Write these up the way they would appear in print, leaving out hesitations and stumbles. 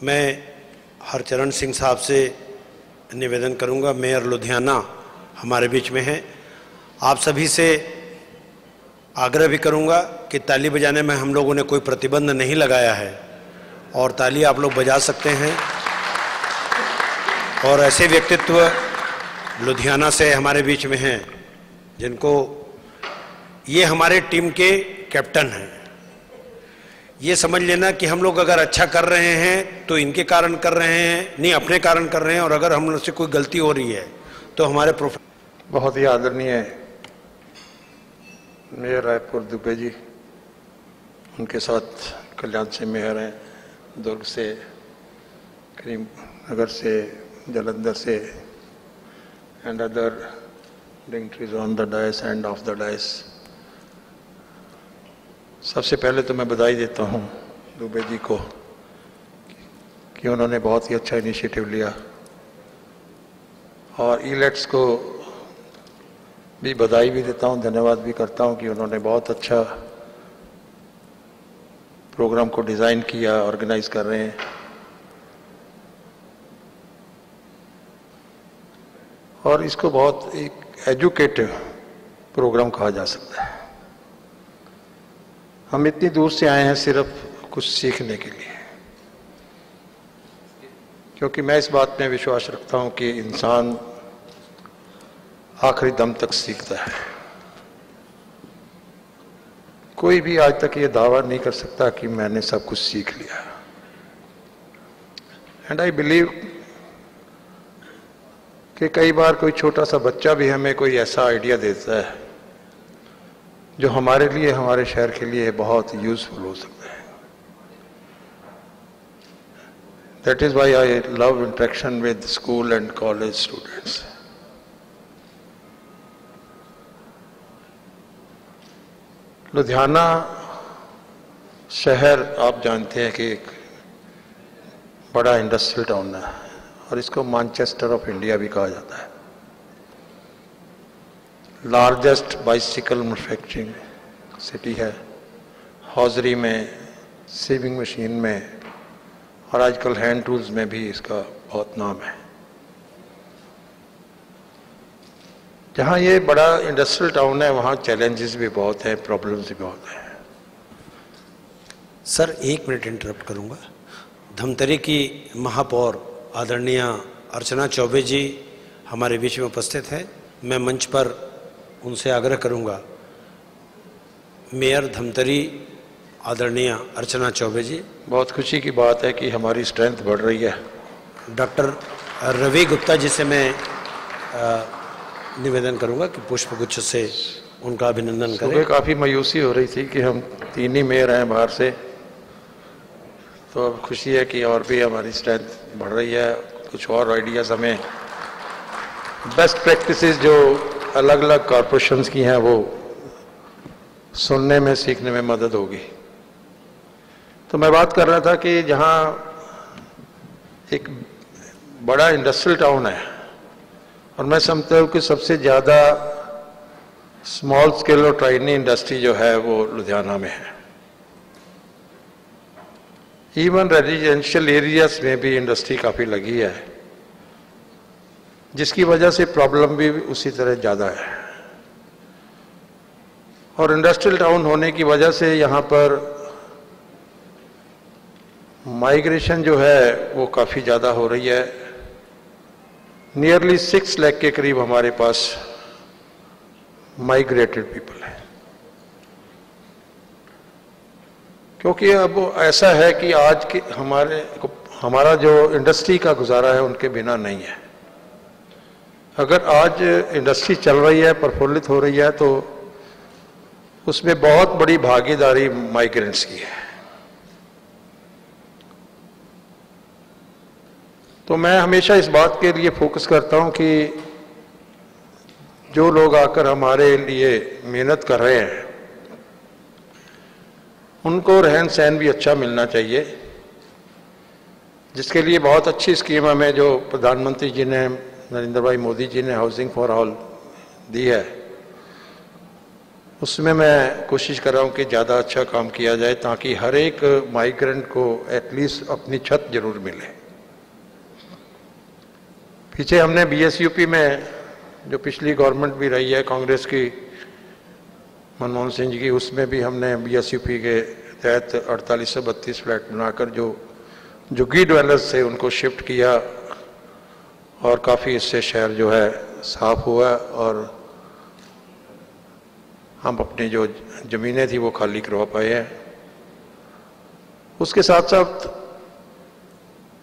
मैं हरचरण सिंह साहब से निवेदन करूंगा, मेयर लुधियाना हमारे बीच में हैं। आप सभी से आग्रह भी करूंगा कि ताली बजाने में हम लोगों ने कोई प्रतिबंध नहीं लगाया है और ताली आप लोग बजा सकते हैं। और ऐसे व्यक्तित्व लुधियाना से हमारे बीच में हैं जिनको, ये हमारे टीम के कैप्टन हैं। ये समझ लेना कि हम लोग अगर अच्छा कर रहे हैं तो इनके कारण कर रहे हैं, नहीं अपने कारण कर रहे हैं, और अगर हम लोग से कोई गलती हो रही है तो हमारे बहुत ही आदरणीय मेयर रायपुर दुबे जी, उनके साथ कल्याण से मेयर हैं, दुर्ग से, करीम नगर से, जलंधर से, and other dignitaries on the dais and of the dais. सबसे पहले तो मैं बधाई देता हूं दुबे जी को कि उन्होंने बहुत ही अच्छा इनिशिएटिव लिया, और इलेट्स को भी बधाई भी देता हूं, धन्यवाद भी करता हूं कि उन्होंने बहुत अच्छा प्रोग्राम को डिज़ाइन किया, ऑर्गेनाइज कर रहे हैं। और इसको बहुत एक एजुकेटिव प्रोग्राम कहा जा सकता है। हम इतनी दूर से आए हैं सिर्फ कुछ सीखने के लिए, क्योंकि मैं इस बात में विश्वास रखता हूं कि इंसान आखिरी दम तक सीखता है। कोई भी आज तक ये दावा नहीं कर सकता कि मैंने सब कुछ सीख लिया। एंड आई बिलीव कि कई बार कोई छोटा सा बच्चा भी हमें कोई ऐसा आइडिया देता है जो हमारे लिए, हमारे शहर के लिए बहुत यूजफुल हो सकता है। That is why I love interaction with school and college students. Ludhiana शहर आप जानते हैं कि एक बड़ा इंडस्ट्रियल टाउन है, और इसको मैनचेस्टर ऑफ इंडिया भी कहा जाता है। लार्जेस्ट बाइसिकल मैन्युफैक्चरिंग सिटी है, हौजरी में, सीविंग मशीन में, और आजकल हैंड टूल्स में भी इसका बहुत नाम है। जहाँ ये बड़ा इंडस्ट्रियल टाउन है वहाँ चैलेंजेस भी बहुत हैं, प्रॉब्लम्स भी बहुत हैं। सर 1 मिनट इंटरप्ट करूँगा। धमतरी की महापौर आदरणीय अर्चना चौबे जी हमारे बीच में उपस्थित हैं। मैं मंच पर उनसे आग्रह करूंगा, मेयर धमतरी आदरणीय अर्चना चौबे जी। बहुत खुशी की बात है कि हमारी स्ट्रेंथ बढ़ रही है। डॉक्टर रवि गुप्ता जी से मैं निवेदन करूंगा कि पुष्पगुच्छ से उनका अभिनंदन करें। सुबह काफ़ी मायूसी हो रही थी कि हम 3 ही मेयर हैं बाहर से, तो अब खुशी है कि और भी हमारी स्ट्रेंथ बढ़ रही है। कुछ और आइडियाज़, हमें बेस्ट प्रैक्टिसेस जो अलग अलग कॉरपोरेशंस की हैं वो सुनने में, सीखने में मदद होगी। तो मैं बात कर रहा था कि जहाँ एक बड़ा इंडस्ट्रियल टाउन है, और मैं समझता हूँ कि सबसे ज़्यादा स्मॉल स्केल और टाइनी इंडस्ट्री जो है वो लुधियाना में है। इवन रेजिडेंशियल एरियाज में भी इंडस्ट्री काफ़ी लगी है, जिसकी वजह से प्रॉब्लम भी उसी तरह ज़्यादा है। और इंडस्ट्रियल टाउन होने की वजह से यहाँ पर माइग्रेशन जो है वो काफ़ी ज़्यादा हो रही है। नियरली 6 लाख के करीब हमारे पास माइग्रेटेड पीपल है, क्योंकि अब ऐसा है कि आज के हमारा जो इंडस्ट्री का गुजारा है उनके बिना नहीं है। अगर आज इंडस्ट्री चल रही है, प्रफुल्लित हो रही है, तो उसमें बहुत बड़ी भागीदारी माइग्रेंट्स की है। तो मैं हमेशा इस बात के लिए फोकस करता हूं कि जो लोग आकर हमारे लिए मेहनत कर रहे हैं उनको रहन सहन भी अच्छा मिलना चाहिए, जिसके लिए बहुत अच्छी स्कीम हमें जो प्रधानमंत्री जी ने, नरेंद्र भाई मोदी जी ने हाउसिंग फॉर ऑल दी है, उसमें मैं कोशिश कर रहा हूँ कि ज़्यादा अच्छा काम किया जाए ताकि हर एक माइग्रेंट को एटलीस्ट अपनी छत जरूर मिले। पीछे हमने बीएसयूपी में, जो पिछली गवर्नमेंट भी रही है कांग्रेस की, मनमोहन सिंह जी की, उसमें भी हमने बीएसयूपी के तहत 4832 फ्लैट बनाकर जो झुग्गी ड्वेलर्स थे उनको शिफ्ट किया और काफ़ी इससे शहर जो है साफ हुआ और हम अपनी जो ज़मीनें थी वो खाली करवा पाए हैं। उसके साथ साथ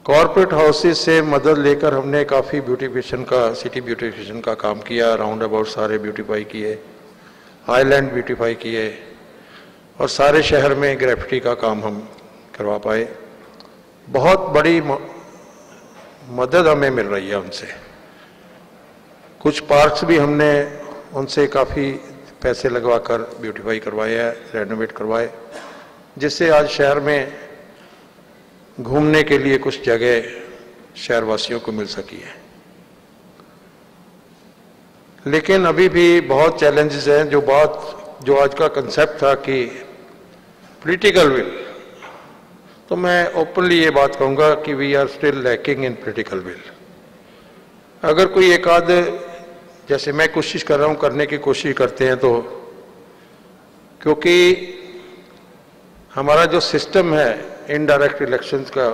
कॉरपोरेट हाउसेस से मदद लेकर हमने काफ़ी ब्यूटिफिकेशन का, सिटी ब्यूटिफिकेशन का काम किया। राउंड अबाउट सारे ब्यूटीफाई किए, आइलैंड ब्यूटीफाई किए और सारे शहर में ग्रेफिटी का काम हम करवा पाए। बहुत बड़ी मदद हमें मिल रही है उनसे। कुछ पार्क्स भी हमने उनसे काफ़ी पैसे लगवाकर ब्यूटीफाई करवाए हैं, रेनोवेट करवाए, जिससे आज शहर में घूमने के लिए कुछ जगह शहरवासियों को मिल सकी है। लेकिन अभी भी बहुत चैलेंजेस हैं। जो आज का कंसेप्ट था कि पॉलिटिकल विल, तो मैं ओपनली ये बात कहूँगा कि we are still lacking in political will. अगर कोई एक आध, जैसे मैं कोशिश कर रहा हूँ, करने की कोशिश करते हैं, तो क्योंकि हमारा जो सिस्टम है इनडायरेक्ट इलेक्शंस का,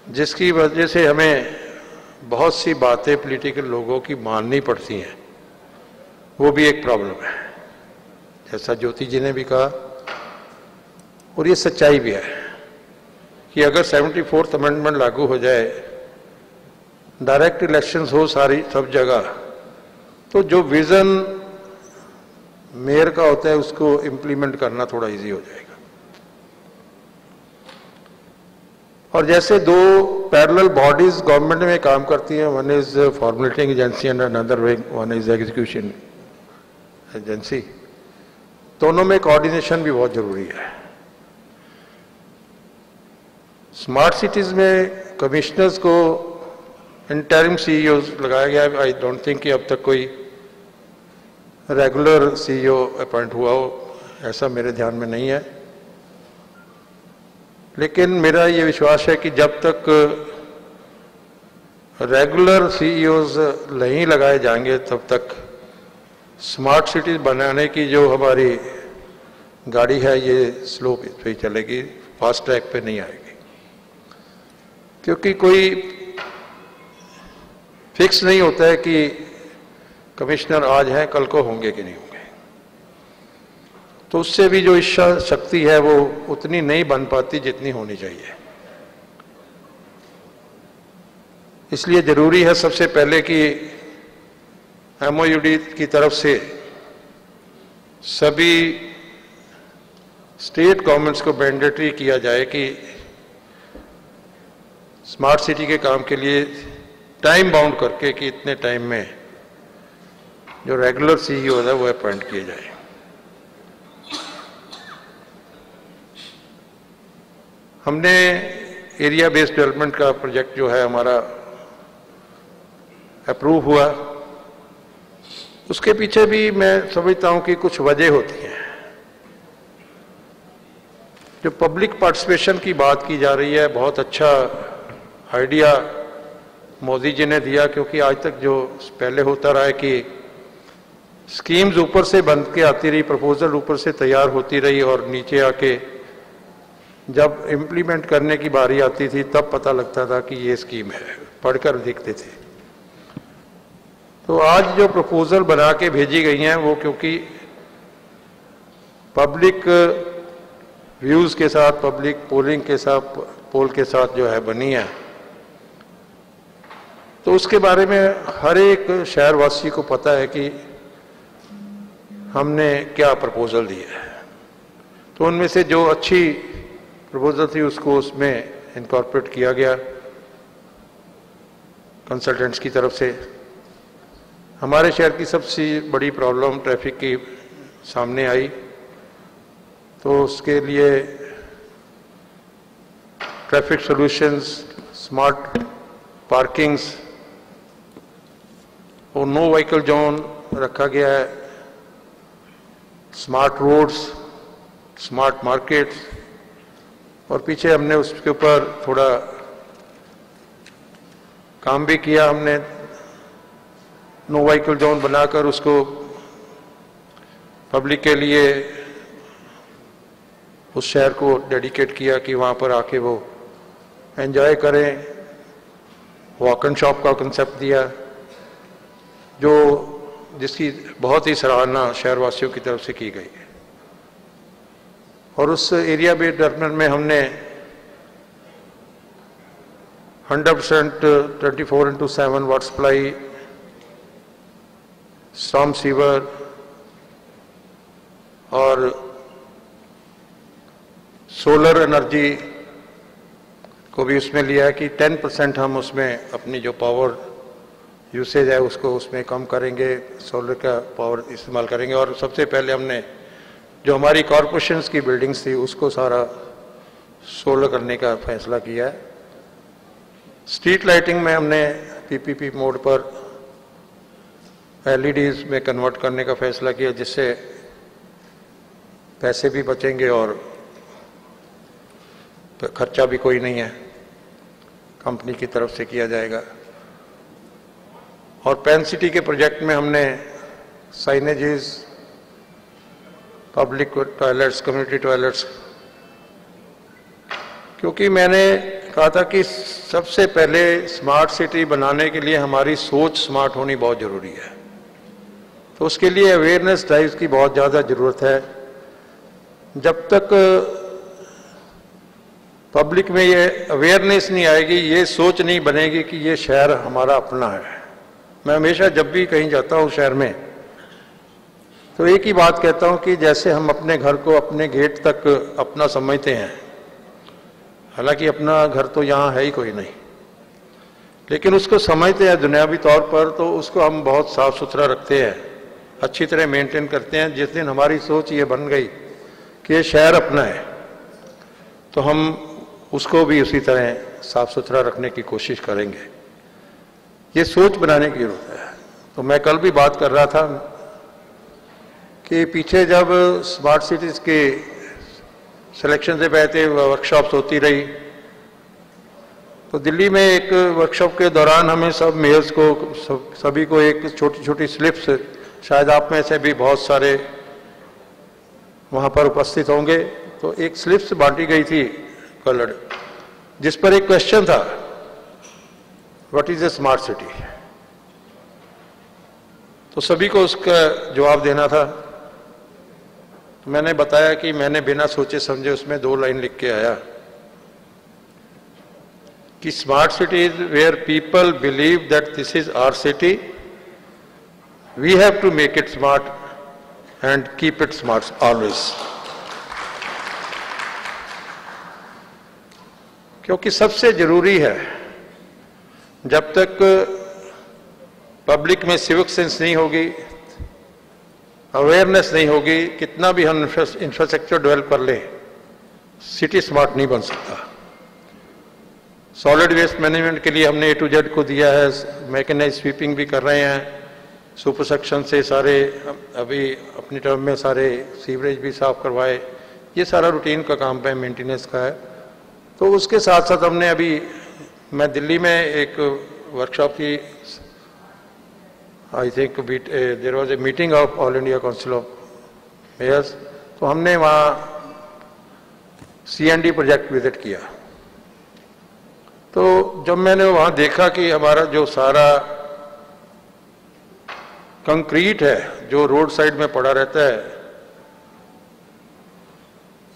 जिसकी वजह से हमें बहुत सी बातें पॉलिटिकल लोगों की माननी पड़ती हैं, वो भी एक प्रॉब्लम है, जैसा ज्योति जी ने भी कहा। और ये सच्चाई भी है कि अगर 74th अमेंडमेंट लागू हो जाए, डायरेक्ट इलेक्शंस हो सारी सब जगह, तो जो विजन मेयर का होता है उसको इम्प्लीमेंट करना थोड़ा इजी हो जाएगा। और जैसे दो पैरेलल बॉडीज गवर्नमेंट में काम करती हैं, one is formulating agency and another one is execution agency, दोनों में कोऑर्डिनेशन भी बहुत जरूरी है। स्मार्ट सिटीज में कमिश्नर्स को इंटरिम सीईओ लगाया गया है। आई डोंट थिंक कि अब तक कोई रेगुलर सीईओ अपॉइंट हुआ हो, ऐसा मेरे ध्यान में नहीं है। लेकिन मेरा ये विश्वास है कि जब तक रेगुलर सीईओज नहीं लगाए जाएंगे तब तक स्मार्ट सिटीज बनाने की जो हमारी गाड़ी है ये स्लो पे ही चलेगी, फास्ट ट्रैक पे नहीं आएगी। क्योंकि कोई फिक्स नहीं होता है कि कमिश्नर आज हैं कल को होंगे कि नहीं होंगे, तो उससे भी जो इच्छा शक्ति है वो उतनी नहीं बन पाती जितनी होनी चाहिए। इसलिए जरूरी है सबसे पहले कि एमओयूडी की तरफ से सभी स्टेट गवर्नमेंट्स को मैंडेटरी किया जाए कि स्मार्ट सिटी के काम के लिए टाइम बाउंड करके कि इतने टाइम में जो रेगुलर सीईओ है वो अपॉइंट किए जाए। हमने एरिया बेस्ड डेवलपमेंट का प्रोजेक्ट जो है हमारा अप्रूव हुआ, उसके पीछे भी मैं समझता हूं कि कुछ वजह होती हैं। जो पब्लिक पार्टिसिपेशन की बात की जा रही है, बहुत अच्छा आइडिया मोदी जी ने दिया, क्योंकि आज तक जो पहले होता रहा है कि स्कीम्स ऊपर से बन के आती रही, प्रपोजल ऊपर से तैयार होती रही और नीचे आके जब इम्प्लीमेंट करने की बारी आती थी तब पता लगता था कि ये स्कीम है, पढ़कर देखते थे। तो आज जो प्रपोजल बना के भेजी गई हैं वो क्योंकि पब्लिक व्यूज के साथ, पब्लिक पोलिंग के साथ, पोल के साथ जो है बनी है, तो उसके बारे में हर एक शहरवासी को पता है कि हमने क्या प्रपोजल दिया है। तो उनमें से जो अच्छी प्रपोजल थी उसको उसमें इनकॉर्पोरेट किया गया कंसल्टेंट्स की तरफ से। हमारे शहर की सबसे बड़ी प्रॉब्लम ट्रैफिक की सामने आई, तो उसके लिए ट्रैफिक सॉल्यूशंस, स्मार्ट पार्किंग्स और नो व्हीकल जोन रखा गया है। स्मार्ट रोड्स, स्मार्ट मार्केट्स, और पीछे हमने उसके ऊपर थोड़ा काम भी किया। हमने नो व्हीकल जोन बनाकर उसको पब्लिक के लिए उस शहर को डेडिकेट किया कि वहाँ पर आके वो एंजॉय करें। वॉक एंड शॉप का कंसेप्ट दिया, जो जिसकी बहुत ही सराहना शहरवासियों की तरफ से की गई है। और उस एरिया बेस्ड डेवलपमेंट में हमने 100% 24/7 वाटर सप्लाई, स्टॉर्म सीवर और सोलर एनर्जी को भी उसमें लिया है कि 10% हम उसमें अपनी जो पावर यूसेज है उसको उसमें कम करेंगे, सोलर का पावर इस्तेमाल करेंगे। और सबसे पहले हमने जो हमारी कॉरपोरेशंस की बिल्डिंग्स थी उसको सारा सोलर करने का फैसला किया है। स्ट्रीट लाइटिंग में हमने पीपीपी मोड पर एलईडीज में कन्वर्ट करने का फैसला किया, जिससे पैसे भी बचेंगे और खर्चा भी कोई नहीं है, कंपनी की तरफ से किया जाएगा। और पेन सिटी के प्रोजेक्ट में हमने signages, public toilets, community toilets, क्योंकि मैंने कहा था कि सबसे पहले स्मार्ट सिटी बनाने के लिए हमारी सोच स्मार्ट होनी बहुत ज़रूरी है। तो उसके लिए अवेयरनेस ड्राइव्स की बहुत ज़्यादा ज़रूरत है। जब तक पब्लिक में ये अवेयरनेस नहीं आएगी, ये सोच नहीं बनेगी कि ये शहर हमारा अपना है। मैं हमेशा जब भी कहीं जाता हूँ शहर में, तो एक ही बात कहता हूँ कि जैसे हम अपने घर को अपने गेट तक अपना समझते हैं, हालांकि अपना घर तो यहाँ है ही कोई नहीं, लेकिन उसको समझते हैं दुनियावी तौर पर, तो उसको हम बहुत साफ सुथरा रखते हैं, अच्छी तरह मेंटेन करते हैं। जिस दिन हमारी सोच ये बन गई कि ये शहर अपना है, तो हम उसको भी उसी तरह साफ सुथरा रखने की कोशिश करेंगे। ये सोच बनाने की जरूरत है। तो मैं कल भी बात कर रहा था कि पीछे जब स्मार्ट सिटीज के सिलेक्शन से पहले वर्कशॉप्स होती रही, तो दिल्ली में एक वर्कशॉप के दौरान हमें सब मेयर्स को सभी को एक छोटी छोटी स्लिप्स, शायद आप में से भी बहुत सारे वहाँ पर उपस्थित होंगे, तो एक स्लिप्स बांटी गई थी कलर्ड, जिस पर एक क्वेश्चन था, what is a smart city. तो सभी को उसका जवाब देना था। तो मैंने बताया कि मैंने बिना सोचे समझे उसमें 2 लाइन लिख के आया कि smart city is where people believe that this is our city, we have to make it smart and keep it smart always. क्योंकि सबसे जरूरी है, जब तक पब्लिक में सिविक सेंस नहीं होगी, अवेयरनेस नहीं होगी, कितना भी हम इंफ्रास्ट्रक्चर डेवलप कर ले, सिटी स्मार्ट नहीं बन सकता। सॉलिड वेस्ट मैनेजमेंट के लिए हमने A to Z को दिया है, मैकेनाइज स्वीपिंग भी कर रहे हैं, सुपर सेक्शन से सारे अभी अपनी टर्म में सारे सीवरेज भी साफ करवाए। ये सारा रूटीन का काम है, मेंटेनेंस का है। तो उसके साथ साथ हमने अभी, मैं दिल्ली में एक वर्कशॉप की, I think there was a meeting of All India Council of Mayors, तो हमने वहाँ CND प्रोजेक्ट विजिट किया। तो जब मैंने वहाँ देखा कि हमारा जो सारा कंक्रीट है जो रोड साइड में पड़ा रहता है,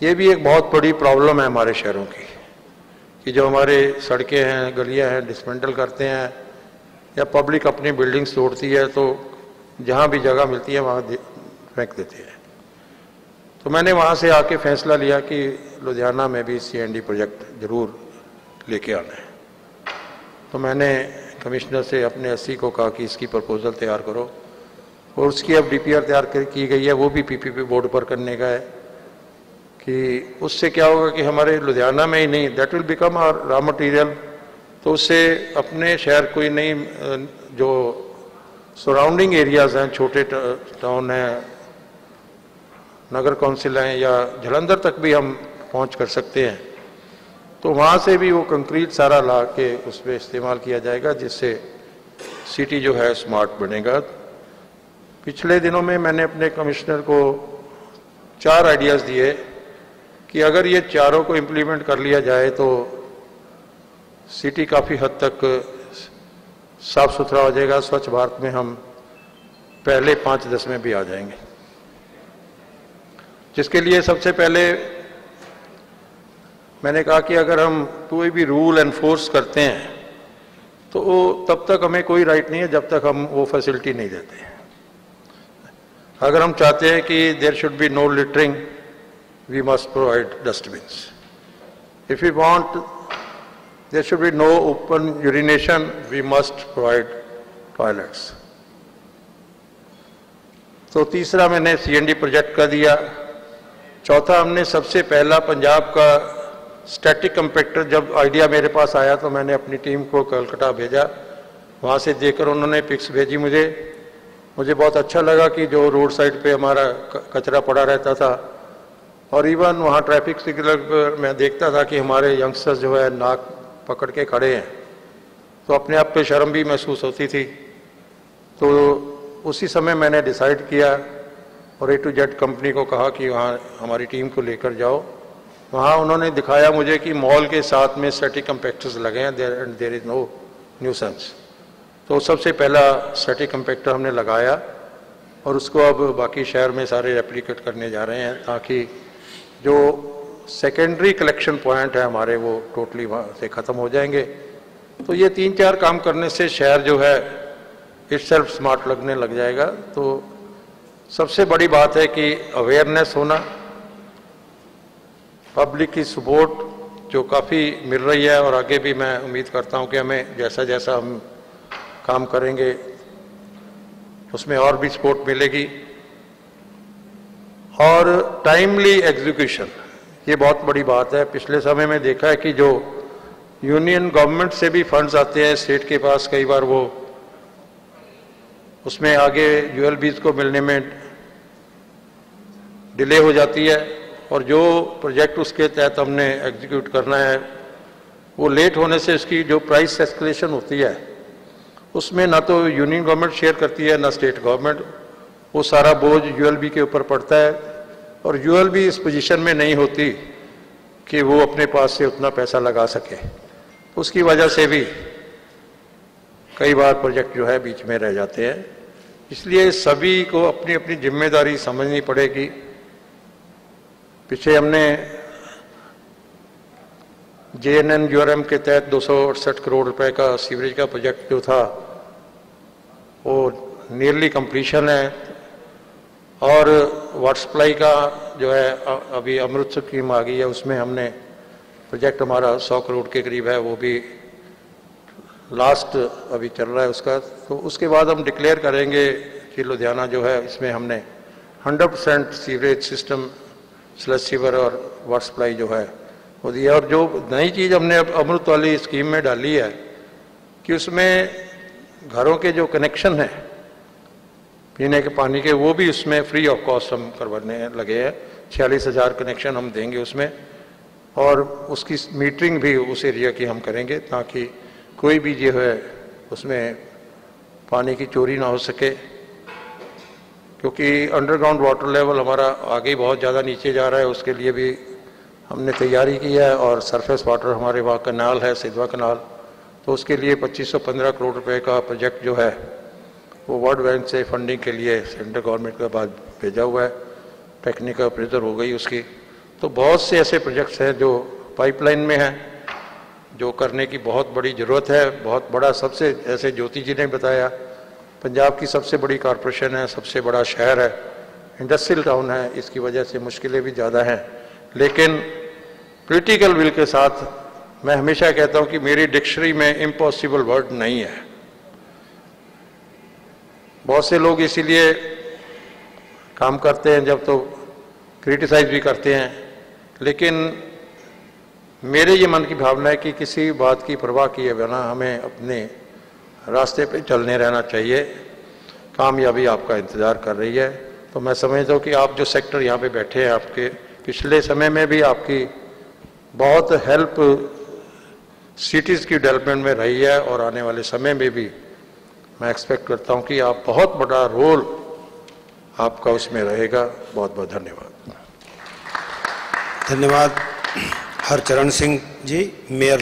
ये भी एक बहुत बड़ी प्रॉब्लम है हमारे शहरों की, कि जो हमारे सड़कें हैं, गलियां हैं, डिसमेंटल करते हैं, या पब्लिक अपनी बिल्डिंग्स तोड़ती है, तो जहाँ भी जगह मिलती है वहाँ फेंक देते हैं। तो मैंने वहाँ से आके फैसला लिया कि लुधियाना में भी CND प्रोजेक्ट जरूर लेके आना है। तो मैंने कमिश्नर से अपने SC को कहा कि इसकी प्रपोजल तैयार करो, और उसकी अब DPR तैयार की गई है, वो भी PPP बोर्ड पर करने का है। कि उससे क्या होगा कि हमारे लुधियाना में ही नहीं, that will become our raw material, तो उससे अपने शहर कोई नहीं, जो सराउंडिंग एरियाज हैं, छोटे टाउन हैं, नगर कौंसिल हैं या जलंधर तक भी हम पहुंच कर सकते हैं, तो वहाँ से भी वो कंक्रीट सारा ला के उसमें इस्तेमाल किया जाएगा, जिससे सिटी जो है स्मार्ट बनेगा। पिछले दिनों में मैंने अपने कमिश्नर को 4 आइडियाज़ दिए कि अगर ये चारों को इम्प्लीमेंट कर लिया जाए तो सिटी काफ़ी हद तक साफ सुथरा हो जाएगा। स्वच्छ भारत में हम पहले 5-10 में भी आ जाएंगे, जिसके लिए सबसे पहले मैंने कहा कि अगर हम कोई भी रूल एनफोर्स करते हैं तो वो तब तक हमें कोई राइट नहीं है जब तक हम वो फैसिलिटी नहीं देते हैं। अगर हम चाहते हैं कि there should be no littering, we must provide dustbins. If we want there should be no open urination, we must provide toilets. तो तीसरा मैंने सीएनडी प्रोजेक्ट का दिया। चौथा, हमने सबसे पहला पंजाब का स्टैटिक कंपैक्टर, जब आइडिया मेरे पास आया तो मैंने अपनी टीम को कलकत्ता भेजा, वहाँ से देखकर उन्होंने पिक्स भेजी मुझे बहुत अच्छा लगा कि जो रोड साइड पे हमारा कचरा पड़ा रहता था, और इवन वहाँ ट्रैफिक सिग्नल पर मैं देखता था कि हमारे यंगस्टर्स जो है नाक पकड़ के खड़े हैं, तो अपने आप पे शर्म भी महसूस होती थी। तो उसी समय मैंने डिसाइड किया और A to Z कंपनी को कहा कि वहाँ हमारी टीम को लेकर जाओ। वहाँ उन्होंने दिखाया मुझे कि मॉल के साथ में स्टैटिक कंपैक्टर्स लगे हैं, देयर इज नो न्यूसेंस। तो सबसे पहला स्टैटिक कंपैक्टर हमने लगाया और उसको अब बाकी शहर में सारे रेप्लिकेट करने जा रहे हैं, ताकि जो सेकेंडरी कलेक्शन पॉइंट है हमारे वो टोटली वहाँ से ख़त्म हो जाएंगे। तो ये 3-4 काम करने से शहर जो है इटसेल्फ स्मार्ट लगने लग जाएगा। तो सबसे बड़ी बात है कि अवेयरनेस होना, पब्लिक की सपोर्ट जो काफ़ी मिल रही है, और आगे भी मैं उम्मीद करता हूं कि हमें जैसा जैसा हम काम करेंगे उसमें और भी सपोर्ट मिलेगी। और टाइमली एग्जीक्यूशन, ये बहुत बड़ी बात है। पिछले समय में देखा है कि जो यूनियन गवर्नमेंट से भी फंड्स आते हैं स्टेट के पास, कई बार वो उसमें आगे यूएलबीज को मिलने में डिले हो जाती है, और जो प्रोजेक्ट उसके तहत हमने एग्जीक्यूट करना है वो लेट होने से इसकी जो प्राइस एस्केलेशन होती है उसमें ना तो यूनियन गवर्नमेंट शेयर करती है ना स्टेट गवर्नमेंट, वो सारा बोझ यूएलबी के ऊपर पड़ता है, और यूएलबी इस पोजीशन में नहीं होती कि वो अपने पास से उतना पैसा लगा सके। उसकी वजह से भी कई बार प्रोजेक्ट जो है बीच में रह जाते हैं। इसलिए सभी को अपनी अपनी जिम्मेदारी समझनी पड़ेगी। पीछे हमने JNNURM के तहत 268 करोड़ रुपए का सीवरेज का प्रोजेक्ट जो था वो नियरली कंप्लीशन है, और वाटर सप्लाई का जो है अभी अमृत स्कीम आ गई है, उसमें हमने प्रोजेक्ट हमारा 100 करोड़ के करीब है, वो भी लास्ट अभी चल रहा है उसका। तो उसके बाद हम डिक्लेयर करेंगे कि लुधियाना जो है इसमें हमने 100% सीवरेज सिस्टम, स्लज सीवर और वाटर सप्लाई जो है वो दिया। और जो नई चीज़ हमने अब अमृत वाली स्कीम में डाली है कि उसमें घरों के जो कनेक्शन हैं पीने के पानी के, वो भी उसमें फ्री ऑफ कॉस्ट हम करवाने लगे हैं। 46,000 कनेक्शन हम देंगे उसमें, और उसकी मीटरिंग भी उस एरिया की हम करेंगे, ताकि कोई भी जो है उसमें पानी की चोरी ना हो सके। क्योंकि अंडरग्राउंड वाटर लेवल हमारा आगे बहुत ज़्यादा नीचे जा रहा है, उसके लिए भी हमने तैयारी की है। और सरफेस वाटर हमारे वहाँ कनाल है, सिधवा कनाल, तो उसके लिए 2515 करोड़ रुपए का प्रोजेक्ट जो है वो वर्ल्ड बैंक से फंडिंग के लिए सेंट्रल गवर्नमेंट के बाद भेजा हुआ है। टेक्निकल अप्रेजल हो गई उसकी। तो बहुत से ऐसे प्रोजेक्ट्स हैं जो पाइपलाइन में हैं, जो करने की बहुत बड़ी ज़रूरत है। बहुत बड़ा, सबसे जैसे ज्योति जी ने बताया, पंजाब की सबसे बड़ी कॉरपोरेशन है, सबसे बड़ा शहर है, इंडस्ट्रियल टाउन है, इसकी वजह से मुश्किलें भी ज़्यादा हैं। लेकिन पॉलिटिकल विल के साथ मैं हमेशा कहता हूं कि मेरी डिक्शनरी में इम्पॉसिबल वर्ड नहीं है। बहुत से लोग इसीलिए काम करते हैं जब तो क्रिटिसाइज भी करते हैं, लेकिन मेरे ये मन की भावना है कि किसी बात की परवाह किए बिना हमें अपने रास्ते पे चलने रहना चाहिए। कामयाबी आपका इंतज़ार कर रही है। तो मैं समझता हूँ कि आप जो सेक्टर यहाँ पे बैठे हैं, आपके पिछले समय में भी आपकी बहुत हेल्प सिटीज़ की डेवलपमेंट में रही है और आने वाले समय में भी मैं एक्सपेक्ट करता हूँ कि आप बहुत बड़ा रोल आपका उसमें रहेगा। बहुत बहुत धन्यवाद। धन्यवाद हरचरण सिंह जी, मेयर